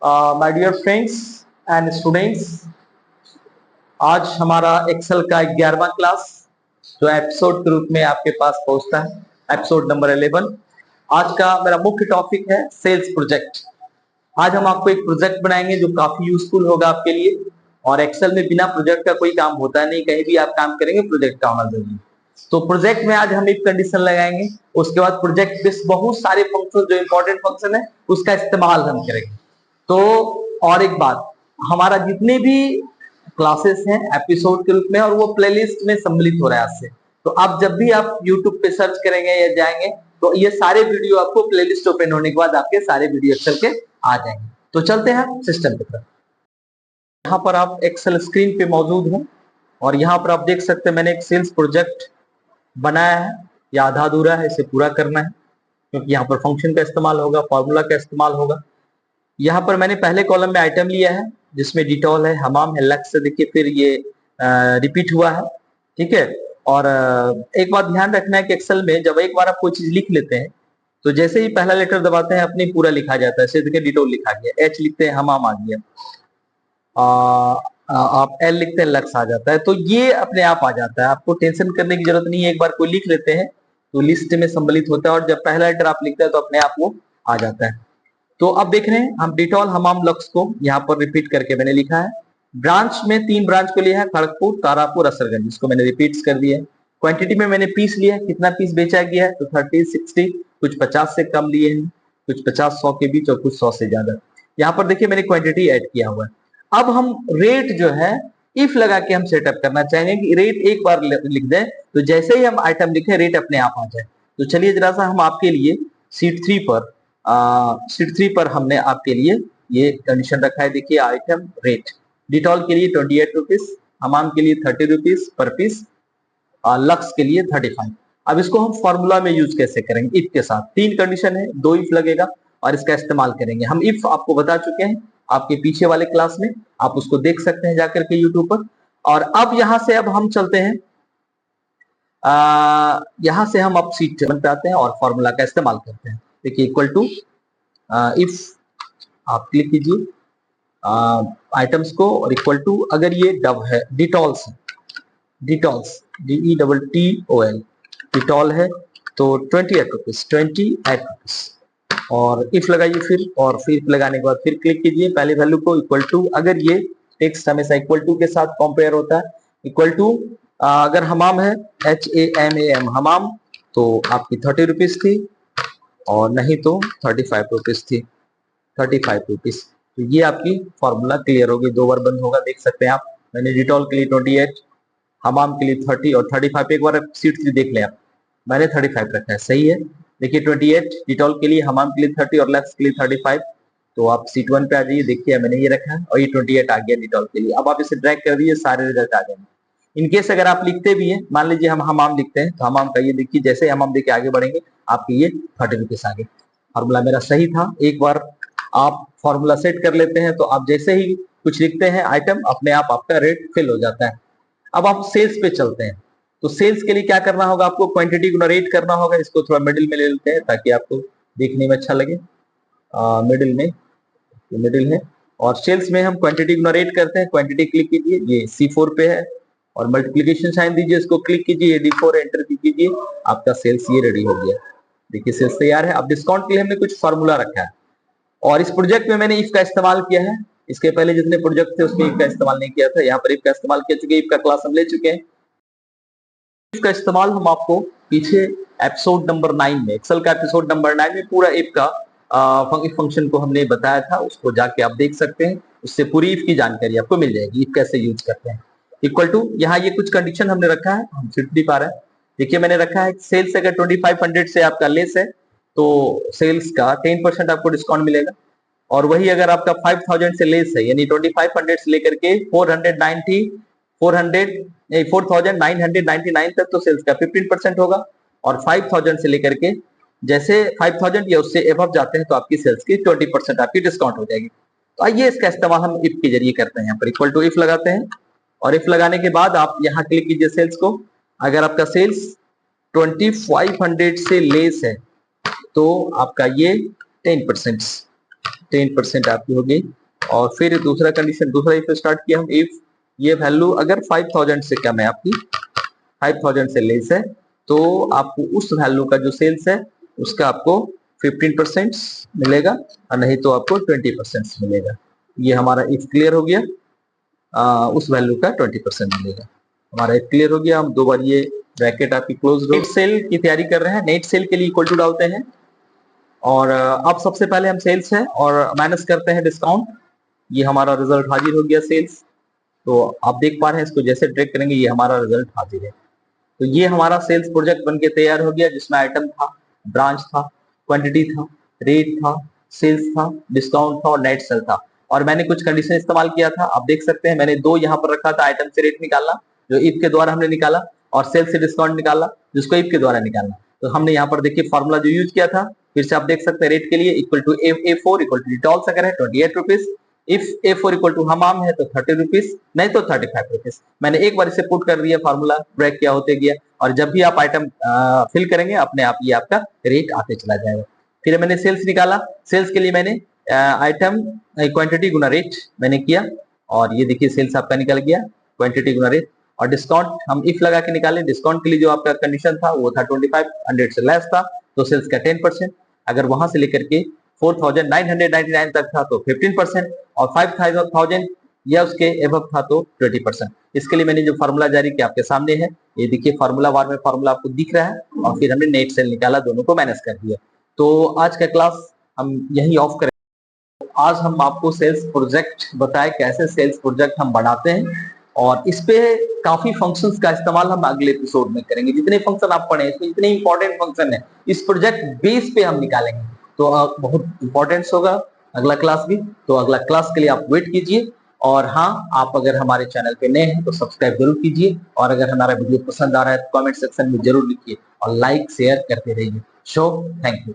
My dear friends and students, आज हमारा Excel का 11वां क्लास जो एपिसोड के रूप में आपके पास पहुंचता है, एपिसोड नंबर 11। आज का मेरा मुख्य टॉपिक है सेल्स प्रोजेक्ट। आज हम आपको एक प्रोजेक्ट बनाएंगे जो काफी यूजफुल होगा आपके लिए। और एक्सेल में बिना प्रोजेक्ट का कोई काम होता नहीं, कहीं भी आप काम करेंगे प्रोजेक्ट का होना जरूरी है। तो प्रोजेक्ट में आज हम एक कंडीशन लगाएंगे, उसके बाद प्रोजेक्ट में बहुत सारे फंक्शन जो इंपॉर्टेंट फंक्शन है उसका इस्तेमाल हम करेंगे। तो और एक बात, हमारा जितने भी क्लासेस हैं एपिसोड के रूप में और वो प्लेलिस्ट में सम्मिलित हो रहा है आज से। तो आप जब भी आप YouTube पे सर्च करेंगे या जाएंगे तो ये सारे वीडियो आपको प्लेलिस्ट ओपन होने के बाद आपके सारे वीडियो एक्सेल के आ जाएंगे। तो चलते हैं सिस्टम की तरफ। यहाँ पर आप एक्सेल स्क्रीन पे मौजूद हैं और यहाँ पर आप देख सकते हैं मैंने एक सेल्स प्रोजेक्ट बनाया है। या आधा अधूरा है, इसे पूरा करना है क्योंकि यहाँ पर फंक्शन का इस्तेमाल होगा, फॉर्मूला का इस्तेमाल होगा। यहाँ पर मैंने पहले कॉलम में आइटम लिया है जिसमें डिटॉल है, हमाम है, लक्स से देखिए फिर ये रिपीट हुआ है। ठीक है। और एक बात ध्यान रखना है कि एक्सेल में जब एक बार आप कोई चीज लिख लेते हैं तो जैसे ही पहला लेटर दबाते हैं अपने पूरा लिखा जाता है। जैसे देखिए डिटॉल लिखा गया, एच लिखते हैं हमाम आ गया, आप एल लिखते हैं लक्स आ जाता है। तो ये अपने आप आ जाता है, आपको टेंशन करने की जरूरत नहीं है। एक बार कोई लिख लेते हैं तो लिस्ट में सम्मिलित होता है और जब पहला लेटर आप लिखते हैं तो अपने आप वो आ जाता है। तो अब देख रहे हैं हम डिटॉल हमाम लक्स को यहाँ पर रिपीट करके मैंने लिखा है। ब्रांच में 3 ब्रांच को लिया है, खड़गपुर, तारापुर, असरगंज, इसको मैंने रिपीट्स कर दिया है। क्वांटिटी में मैंने पीस लिया है, कितना पीस बेचा गया है तो 30, 60, कुछ 50 से कम लिए हैं, कुछ 50, 100 के बीच और कुछ 100 से ज्यादा। यहाँ पर देखिए मैंने क्वांटिटी ऐड किया हुआ है। अब हम रेट जो है इफ लगा के हम सेटअप करना चाहेंगे कि रेट एक बार लिख दें तो जैसे ही हम आइटम लिखे रेट अपने आप आ जाए। तो चलिए जरा सा हम आपके लिए शीट 3 पर हमने आपके लिए ये कंडीशन रखा है। देखिए आइटम रेट डिटॉल के लिए 28 रुपीज, हमाम के लिए 30 रुपीज पर पीस, लक्स के लिए 35। अब इसको हम फॉर्मूला में यूज कैसे करेंगे? इफ के साथ 3 कंडीशन है, 2 इफ लगेगा और इसका इस्तेमाल करेंगे। हम इफ आपको बता चुके हैं आपके पीछे वाले क्लास में, आप उसको देख सकते हैं जाकर के यूट्यूब पर। और अब यहां से अब हम चलते हैं, यहां से हम अब सीट पे आते हैं और फॉर्मूला का इस्तेमाल करते हैं। देखिए इक्वल टू इफ आप क्लिक कीजिए आइटम्स को और इक्वल टू, अगर ये डब है डिटॉल्स DETTOL डिटॉल है तो 28 रुपीज, 28 रुपीज। और इफ लगाइए फिर, और फिर लगाने के बाद फिर क्लिक कीजिए पहले वैल्यू को इक्वल टू, अगर ये टेक्स्ट हमेशा इक्वल टू के साथ कंपेयर होता है, इक्वल टू अगर हमाम है HAMAM हमाम तो आपकी 30 रुपीज थी और नहीं तो 35 रुपीज थी, 35 रुपीज। तो ये आपकी फॉर्मूला क्लियर होगी, 2 बार बंद होगा, देख सकते हैं आप। मैंने डिटॉल के लिए 28, हमाम के लिए 30 और 35, एक बार सीट 3 देख लें आप, मैंने 35 रखा है, सही है। देखिए 28 डिटॉल के लिए, हमाम के लिए 30 और लक्स के लिए 35। तो आप सीट 1 पे आ जाइए, देखिए मैंने ये रखा है और ये 28 आ गया डिटॉल के लिए। अब आप इसे ड्रैग कर दीजिए, सारे रिजल्ट आ जाएंगे। इनकेस अगर आप लिखते भी हैं, मान लीजिए हम हमाम लिखते हैं तो हमाम का ये देखिए, जैसे हमाम देखे आगे बढ़ेंगे आपके ये 30 रुपीज आगे। फॉर्मूला मेरा सही था। एक बार आप फॉर्मूला सेट कर लेते हैं तो आप जैसे ही कुछ लिखते हैं आइटम अपने आप आपका रेट फिल हो जाता है। अब आप सेल्स पे चलते हैं। तो सेल्स के लिए क्या करना होगा? आपको क्वांटिटी को रेट करना होगा। इसको थोड़ा मिडिल में ले लेते हैं ताकि आपको देखने में अच्छा लगे। मिडिल में, मिडिल है और सेल्स में हम क्वांटिटी को रेट करते हैं। क्वांटिटी क्लिक कीजिए, ये C4 पे है और मल्टीप्लीकेशन साइन दीजिए, इसको क्लिक कीजिए, D4 एंटर कीजिए, आपका सेल्स ये रेडी हो गया। देखिए सेल्स तैयार है। अब डिस्काउंट के लिए हमने कुछ फॉर्मूला रखा है और इस प्रोजेक्ट में मैंने इफ का इस्तेमाल किया है। इसके पहले जितने प्रोजेक्ट थे उसमें इफ का इस्तेमाल नहीं किया था, यहाँ पर इफ का इस्तेमाल किया, चुके इफ का क्लास हम ले चुके हैं। इफ का इस्तेमाल हम आपको पीछे एपिसोड नंबर 9 में, एक्सेल का एपिसोड नंबर 9 में पूरा इफ का फंक्शन को हमने बताया था, उसको जाके आप देख सकते हैं। उससे पूरी इफ की जानकारी आपको मिल जाएगी, इफ कैसे यूज करते हैं। इक्वल टू, यहाँ ये कुछ कंडीशन हमने रखा है, हम फिर भी पा रहे हैं। देखिए मैंने रखा है सेल्स अगर 2500 से आपका लेस है तो सेल्स का 10% आपको डिस्काउंट मिलेगा। और वही अगर आपका 5000 से लेस है यानी 2500 से लेकर के 4999 तक तो सेल्स का 15% होगा। और 5000 से लेकर के जैसे 5000 या उससे एबव जाते हैं तो आपकी सेल्स की 20% आपकी डिस्काउंट हो जाएगी। तो आइए इसका इस्तेमाल हम इफ के जरिए करते हैं। यहाँ पर इक्वल टू इफ लगाते हैं और इफ लगाने के बाद आप यहाँ क्लिक कीजिए सेल्स को। अगर आपका सेल्स 2500 से लेस है तो आपका ये 10%, 10% आपकी हो गई। और फिर दूसरा कंडीशन, दूसरा इफ स्टार्ट किया हम, इफ ये वैल्यू अगर 5000 से कम है, आपकी 5000 से लेस है, तो आपको उस वैल्यू का जो सेल्स है उसका आपको 15% मिलेगा, और नहीं तो आपको 20% मिलेगा। ये हमारा इफ क्लियर हो गया। उस वैल्यू का 20% मिलेगा। हमारा इफ क्लियर हो गया। हम दो बार ये ब्रैकेट आपकी क्लोज। नेट सेल की तैयारी कर रहे हैं, नेट सेल के लिए इक्वल टू डालते हैं, और अब सबसे पहले हम सेल्स है और माइनस करते हैं डिस्काउंट। ये हमारा रिजल्ट हाजिर हो गया सेल्स। तो आप देख पा रहे हैं, इसको जैसे ड्रैग करेंगे ये हमारा रिजल्ट हाजिर है। तो ये हमारा सेल्स प्रोजेक्ट बनके तैयार हो गया, जिसमें आइटम था, ब्रांच था, क्वांटिटी था, रेट था, सेल्स था, डिस्काउंट था और नेट सेल था। और मैंने कुछ कंडीशन इस्तेमाल किया था, आप देख सकते हैं मैंने दो यहाँ पर रखा था, आइटम से रेट निकालना जो इफ के द्वारा हमने निकाला, और सेल से डिस्काउंट निकालना जिसको इफ के द्वारा निकालना। तो हमने यहाँ पर देखिए फॉर्मूला जो यूज किया था, फिर से आप देख सकते हैं, रेट के लिए equal to A4 equal to डिटॉल्स अगर है 28 rupees, if A4 equal to हमाम है तो 30 रुपीज, नहीं तो 35 रुपीज। मैंने एक बार इसे पुट कर दिया, फार्मूला ब्रेक किया होते गया, और जब भी आप आइटम फिल करेंगे अपने आप ये आपका रेट आते चला जाएगा। फिर मैंने सेल्स निकाला, सेल्स के लिए मैंने आइटम क्वांटिटी गुना रेट मैंने किया, और ये देखिए सेल्स आपका निकल गया क्वांटिटी गुना रेट। और डिस्काउंट हम इफ लगा के निकाले, डिस्काउंट के लिए जो आपका कंडीशन था वो था 2500 से लेस था, तो सेल्स का 10%। अगर वहां से लेकर के 4999 तक था तो 15%, और 5000 या उसके एबव था तो 20%। इसके लिए मैंने जो फार्मूला जारी किया आपके सामने है, ये देखिए फार्मूला वार में फार्मूला आपको दिख रहा है, और फिर हमने नेट सेल निकाला, दोनों को माइनस कर दिया। तो आज का क्लास हम यही ऑफ करें। आज हम आपको सेल्स प्रोजेक्ट बताए, कैसे सेल्स प्रोजेक्ट हम बनाते हैं, और इस पे काफी फंक्शंस का इस्तेमाल हम अगले एपिसोड में करेंगे। जितने फंक्शन आप पढ़े इसमें इतने इंपॉर्टेंट फंक्शन है, इस प्रोजेक्ट बेस पे हम निकालेंगे, तो बहुत इंपॉर्टेंस होगा अगला क्लास भी। तो अगला क्लास के लिए आप वेट कीजिए। और हाँ, आप अगर हमारे चैनल पे नए हैं तो सब्सक्राइब जरूर कीजिए, और अगर हमारा वीडियो पसंद आ रहा है तो कमेंट सेक्शन में जरूर लिखिए, और लाइक शेयर करते रहिए। Thank you.